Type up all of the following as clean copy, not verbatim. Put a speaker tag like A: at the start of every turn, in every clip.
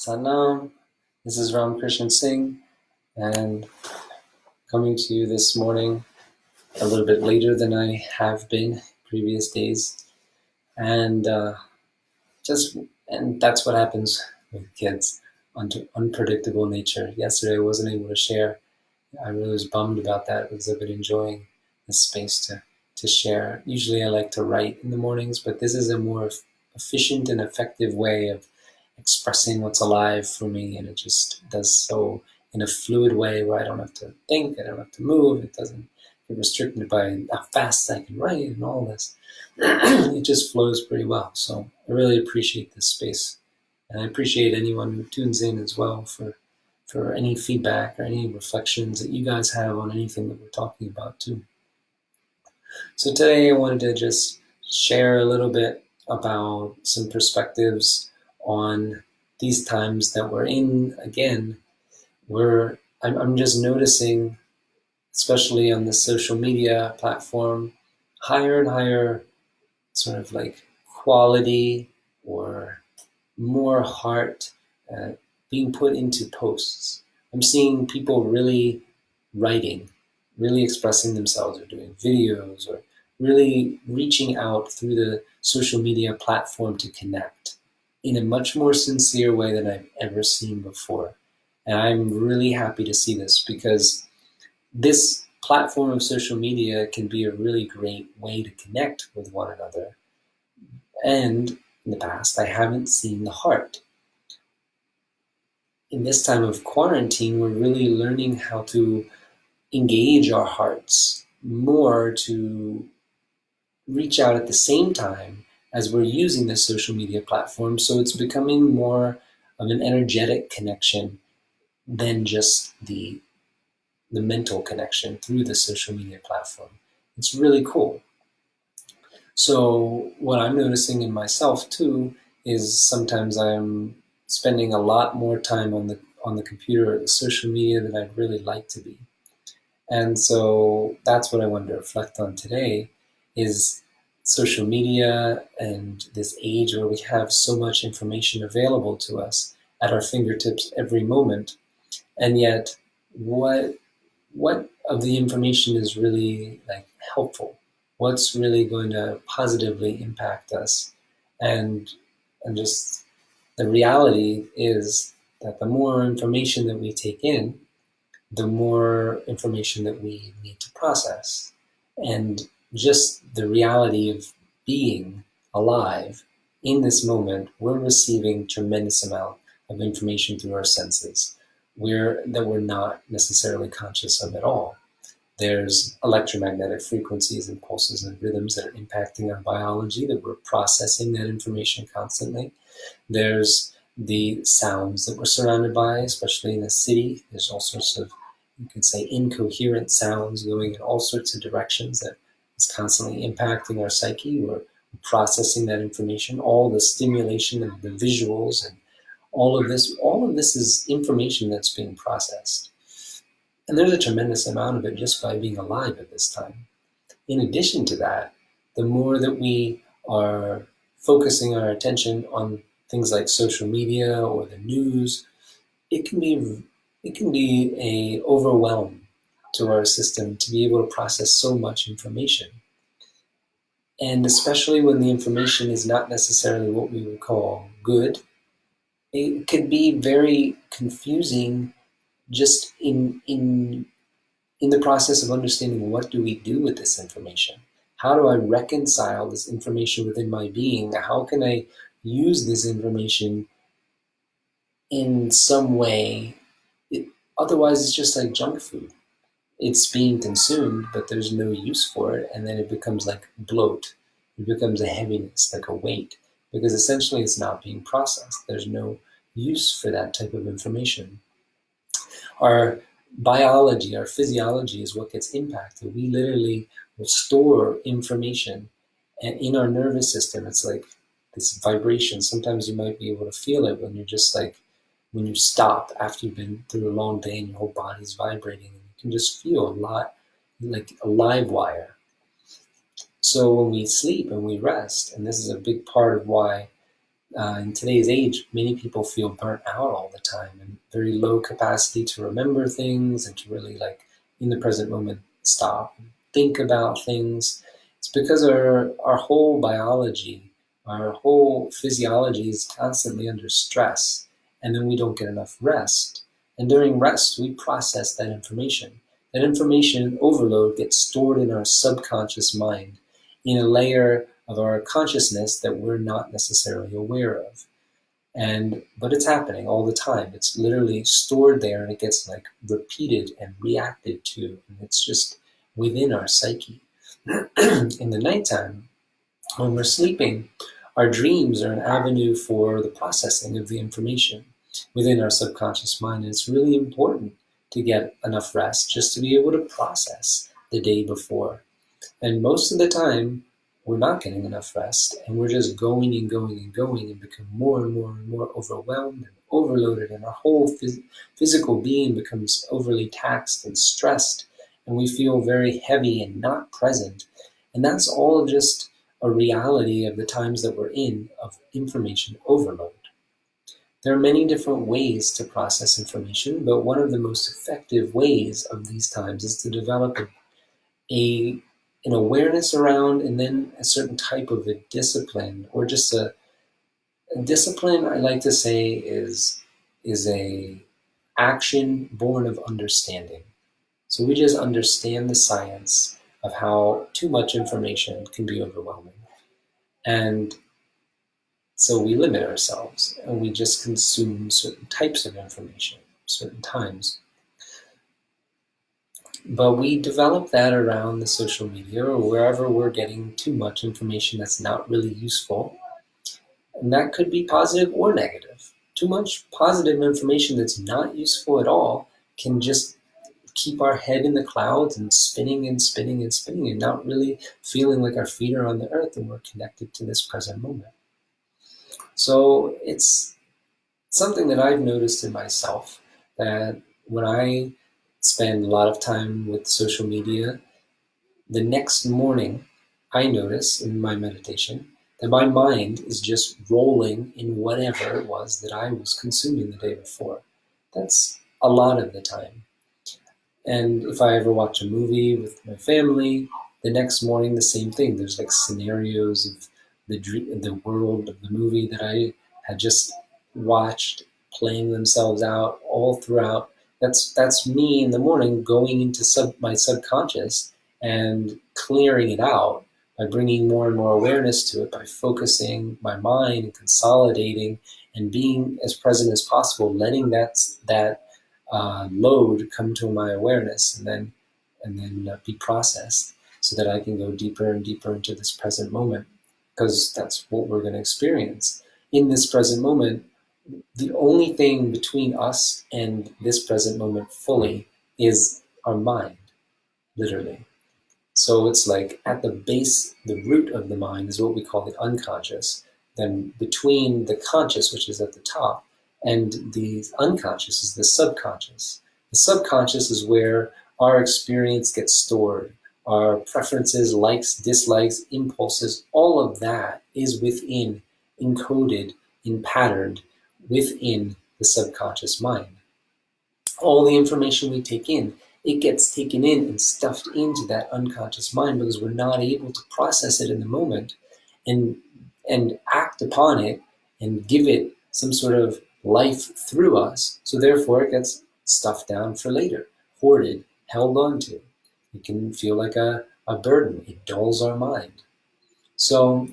A: Sanam, this is Ram Krishan Singh, and coming to you this morning a little bit later than I have been previous days, and just and that's what happens with kids, unpredictable nature. Yesterday I wasn't able to share. I really was bummed about that because I've been enjoying this space to share. Usually I like to write in the mornings, but this is a more efficient and effective way of expressing what's alive for me, and it just does so in a fluid way where I don't have to think, I don't have to move, it doesn't get restricted by how fast I can write and all this. It just flows pretty well. So I really appreciate this space. And I appreciate anyone who tunes in as well for any feedback or any reflections that you guys have on anything that we're talking about too. So today I wanted to just share a little bit about some perspectives on these times that we're in. Again, I'm just noticing, especially on the social media platform, higher and higher sort of like quality or more heart being put into posts. I'm seeing people really writing, really expressing themselves, or doing videos, or really reaching out through the social media platform to connect in a much more sincere way than I've ever seen before. And I'm really happy to see this because this platform of social media can be a really great way to connect with one another. And in the past, I haven't seen the heart. In this time of quarantine, we're really learning how to engage our hearts more, to reach out at the same time as we're using this social media platform. So it's becoming more of an energetic connection than just the mental connection through the social media platform. It's really cool. So what I'm noticing in myself too is sometimes I'm spending a lot more time on the computer or the social media than I'd really like to be. And so that's what I wanted to reflect on today is social media and this age where we have so much information available to us at our fingertips every moment. And yet what of the information is really like helpful? What's really going to positively impact us? And just the reality is that the more information that we take in, the more information that we need to process. And just the reality of being alive in this moment, we're receiving tremendous amount of information through our senses that we're not necessarily conscious of at all. There's electromagnetic frequencies and pulses and rhythms that are impacting our biology, that we're processing that information constantly. There's the sounds that we're surrounded by, especially in a city. There's all sorts of, you could say, incoherent sounds going in all sorts of directions that is constantly impacting our psyche. We're processing that information, all the stimulation and the visuals and all of this is information that's being processed. And there's a tremendous amount of it just by being alive at this time. In addition to that, the more that we are focusing our attention on things like social media or the news, it can be a overwhelm to our system to be able to process so much information. And especially when the information is not necessarily what we would call good, it could be very confusing just in the process of understanding what do we do with this information. How do I reconcile this information within my being? How can I use this information in some way? Otherwise, it's just like junk food. It's being consumed, but there's no use for it, and then it becomes like bloat. It becomes a heaviness, like a weight, because essentially it's not being processed. There's no use for that type of information. Our biology, our physiology is what gets impacted. We literally will store information, and in our nervous system, it's like this vibration. Sometimes you might be able to feel it when you're just like, when you stop after you've been through a long day and your whole body's vibrating, and you can just feel a lot like a live wire. So when we sleep and we rest, and this is a big part of why In today's age, many people feel burnt out all the time and very low capacity to remember things and to really, like, in the present moment, stop and think about things. It's because our whole biology, our whole physiology is constantly under stress, and then we don't get enough rest. And during rest, we process that information. That information overload gets stored in our subconscious mind in a layer of our consciousness that we're not necessarily aware of. But it's happening all the time. It's literally stored there, and it gets, like, repeated and reacted to, and it's just within our psyche. In the nighttime, when we're sleeping, our dreams are an avenue for the processing of the information within our subconscious mind. And it's really important to get enough rest just to be able to process the day before. And most of the time, we're not getting enough rest, and we're just going and going and going and become more and more and more overwhelmed and overloaded, and our whole physical being becomes overly taxed and stressed, and we feel very heavy and not present. And that's all just a reality of the times that we're in, of information overload. There are many different ways to process information, but one of the most effective ways of these times is to develop a an awareness around, and then a certain type of a discipline, or just a discipline. I like to say is a action born of understanding. So we just understand the science of how too much information can be overwhelming, and so we limit ourselves and we just consume certain types of information certain times. But we develop that around the social media or wherever we're getting too much information that's not really useful. And that could be positive or negative. Too much positive information that's not useful at all can just keep our head in the clouds and spinning and spinning and spinning, and not really feeling like our feet are on the earth and we're connected to this present moment. So it's something that I've noticed in myself, that when I spend a lot of time with social media, the next morning I notice in my meditation that my mind is just rolling in whatever it was that I was consuming the day before. That's a lot of the time. And if I ever watch a movie with my family, the next morning the same thing. There's, like, scenarios of the world of the movie that I had just watched playing themselves out all throughout. That's me in the morning going into my subconscious and clearing it out by bringing more and more awareness to it, by focusing my mind and consolidating and being as present as possible, letting that load come to my awareness, and then be processed, so that I can go deeper and deeper into this present moment, because that's what we're going to experience in this present moment. The only thing between us and this present moment fully is our mind, literally. So it's like at the base, the root of the mind is what we call the unconscious. Then between the conscious, which is at the top, and the unconscious is the subconscious. The subconscious is where our experience gets stored. Our preferences, likes, dislikes, impulses, all of that is within, encoded, and patterned within the subconscious mind. All the information we take in, it gets taken in and stuffed into that unconscious mind, because we're not able to process it in the moment and act upon it and give it some sort of life through us. So therefore it gets stuffed down for later, hoarded, held onto. It can feel like a burden. It dulls our mind. So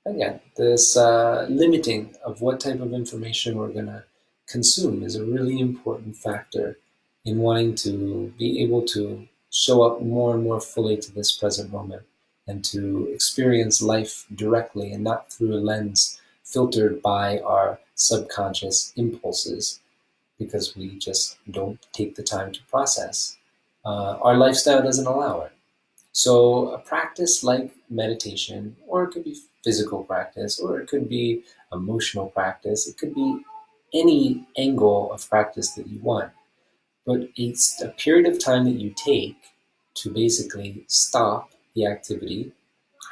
A: again, this limiting of what type of information we're going to consume is a really important factor in wanting to be able to show up more and more fully to this present moment, and to experience life directly and not through a lens filtered by our subconscious impulses, because we just don't take the time to process. Our lifestyle doesn't allow it. So a practice like meditation, or it could be physical practice, or it could be emotional practice, it could be any angle of practice that you want. But it's a period of time that you take to basically stop the activity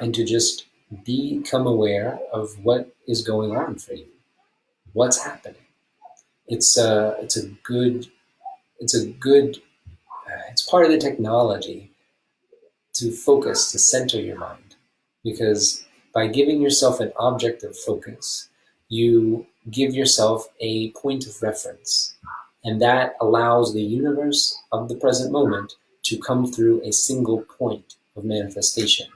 A: and to just become aware of what is going on for you, what's happening. It's a good it's a good it's part of the technology to focus, to center your mind, because by giving yourself an object of focus, you give yourself a point of reference, and that allows the universe of the present moment to come through a single point of manifestation.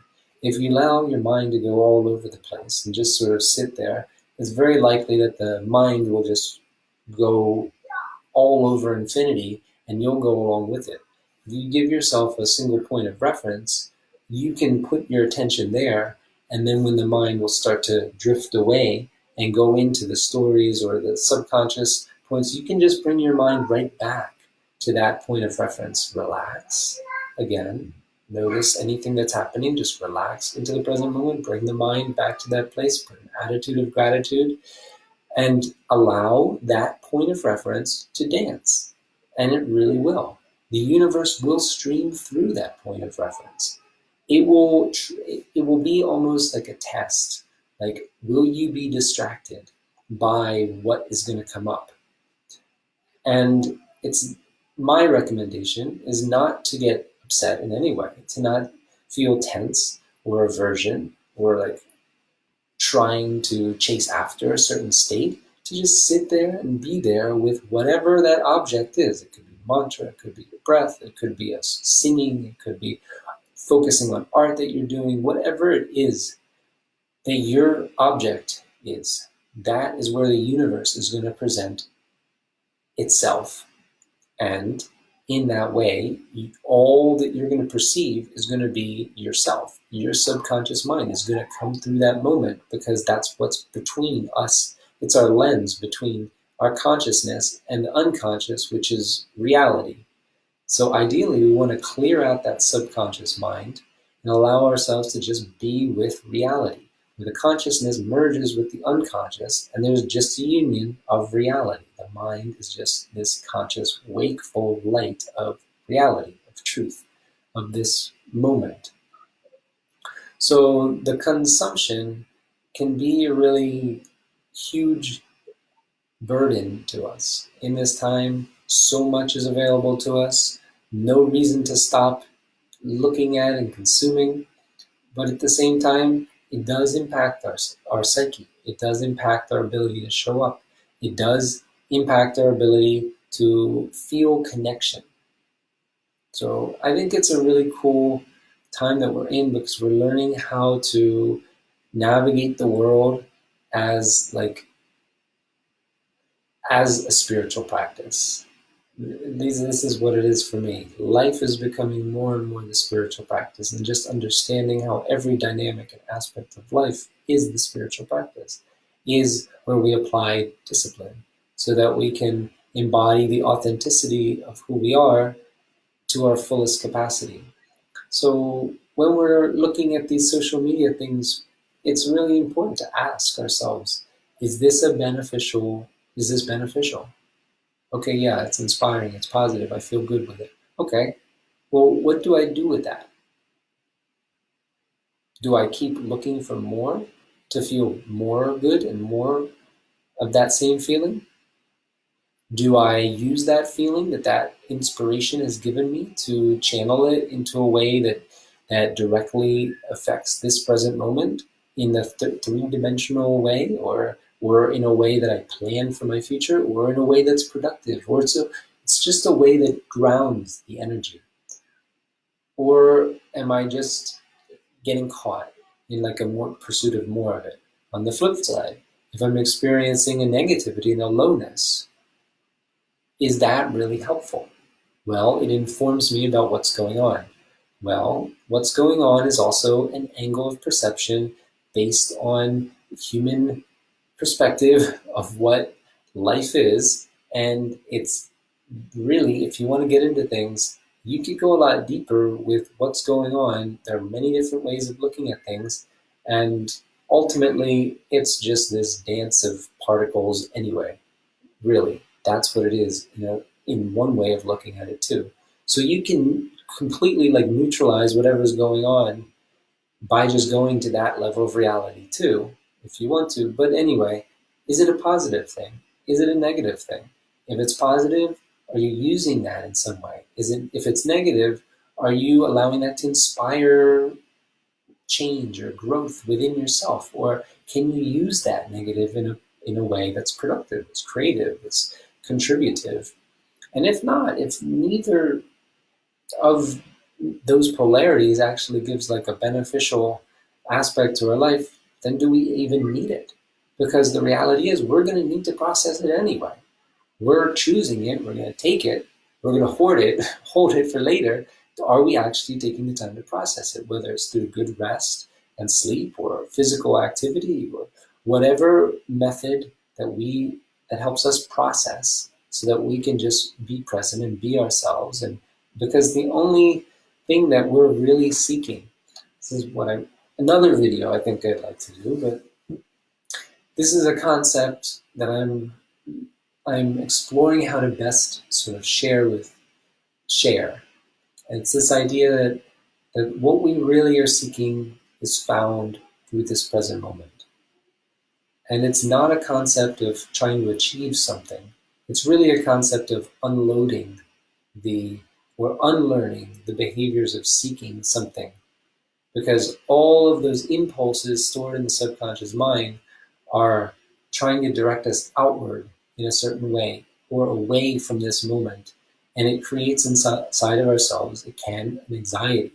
A: If you allow your mind to go all over the place and just sort of sit there, it's very likely that the mind will just go all over infinity and you'll go along with it. If you give yourself a single point of reference, you can put your attention there, and then when the mind will start to drift away and go into the stories or the subconscious points, you can just bring your mind right back to that point of reference. Relax again. Notice anything that's happening, just relax into the present moment, bring the mind back to that place, put an attitude of gratitude, and allow that point of reference to dance. And it really will. The universe will stream through that point of reference. It will be almost like a test. Like, will you be distracted by what is going to come up? And it's my recommendation is not to get upset in any way, to not feel tense or aversion or like trying to chase after a certain state, to just sit there and be there with whatever that object is. It could be mantra, it could be your breath, it could be a singing, it could be focusing on art that you're doing, whatever it is that your object is. That is where the universe is going to present itself. And in that way, all that you're going to perceive is going to be yourself. Your subconscious mind is going to come through that moment, because that's what's between us. It's our lens between our consciousness and the unconscious, which is reality. So ideally, we want to clear out that subconscious mind and allow ourselves to just be with reality, where the consciousness merges with the unconscious, and there's just a union of reality. The mind is just this conscious, wakeful light of reality, of truth, of this moment. So the consumption can be a really huge burden to us. In this time, so much is available to us, no reason to stop looking at and consuming, but at the same time, it does impact our psyche. It does impact our ability to show up. It does impact our ability to feel connection. So I think it's a really cool time that we're in, because we're learning how to navigate the world as a spiritual practice. This is what it is for me. Life is becoming more and more the spiritual practice, and just understanding how every dynamic and aspect of life is the spiritual practice, is where we apply discipline so that we can embody the authenticity of who we are to our fullest capacity. So when we're looking at these social media things, it's really important to ask ourselves, is this beneficial? Okay, yeah, it's inspiring, it's positive, I feel good with it. Okay, well, what do I do with that? Do I keep looking for more to feel more good and more of that same feeling? Do I use that feeling that inspiration has given me to channel it into a way that directly affects this present moment in the three-dimensional way, or in a way that I plan for my future, or in a way that's productive, or it's just a way that grounds the energy? Or am I just getting caught in like a more pursuit of more of it? On the flip side, if I'm experiencing a negativity and a lowness, is that really helpful? Well, it informs me about what's going on. Well, what's going on is also an angle of perception based on human perspective of what life is. And it's really, if you want to get into things, you could go a lot deeper with what's going on. There are many different ways of looking at things. And ultimately, it's just this dance of particles anyway. Really, that's what it is, in one way of looking at it too. So you can completely like neutralize whatever's going on by just going to that level of reality too, if you want to. But anyway, is it a positive thing? Is it a negative thing? If it's positive, are you using that in some way? If it's negative, are you allowing that to inspire change or growth within yourself? Or can you use that negative in a way that's productive, it's creative, it's contributive? And if not, if neither of those polarities actually gives like a beneficial aspect to our life, then do we even need it? Because the reality is we're going to need to process it anyway. We're choosing it, we're going to take it, we're going to hoard it, hold it for later. Are we actually taking the time to process it, whether it's through good rest and sleep or physical activity or whatever method that helps us process so that we can just be present and be ourselves. And because the only thing that we're really seeking, this is another video I think I'd like to do, but this is a concept that I'm exploring how to best sort of share. And it's this idea that what we really are seeking is found through this present moment. And it's not a concept of trying to achieve something. It's really a concept of unloading or unlearning the behaviors of seeking something. Because all of those impulses stored in the subconscious mind are trying to direct us outward in a certain way or away from this moment. And it creates inside of ourselves, an anxiety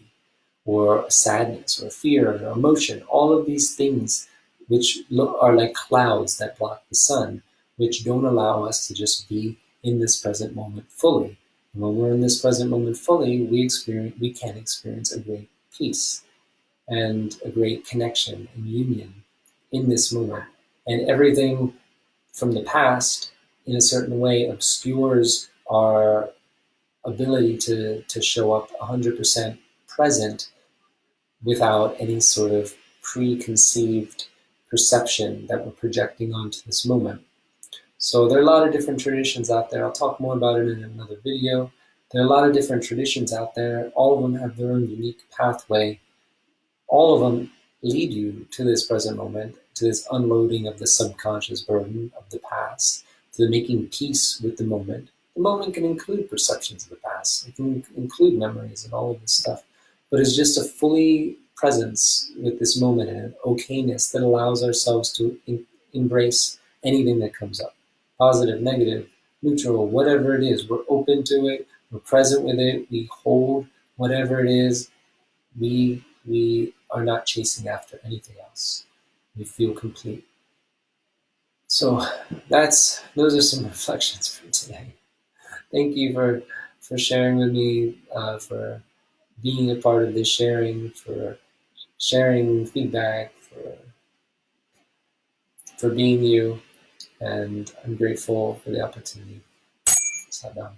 A: or a sadness or fear or emotion, all of these things which are like clouds that block the sun, which don't allow us to just be in this present moment fully. And when we're in this present moment fully, we can experience a great peace and a great connection and union in this moment. And everything from the past, in a certain way, obscures our ability to show up 100% present without any sort of preconceived perception that we're projecting onto this moment. So there are a lot of different traditions out there. I'll talk more about it in another video. There are a lot of different traditions out there. All of them have their own unique pathway. All of them lead you to this present moment, to this unloading of the subconscious burden of the past, to the making peace with the moment. The moment can include perceptions of the past. It can include memories and all of this stuff. But it's just a fully presence with this moment and an okayness that allows ourselves to embrace anything that comes up. Positive, negative, neutral, whatever it is. We're open to it. We're present with it. We hold whatever it is. We are not chasing after anything else. We feel complete. So those are some reflections for today. Thank you for sharing with me, for being a part of this sharing, for sharing feedback, for being you, and I'm grateful for the opportunity. Sat down.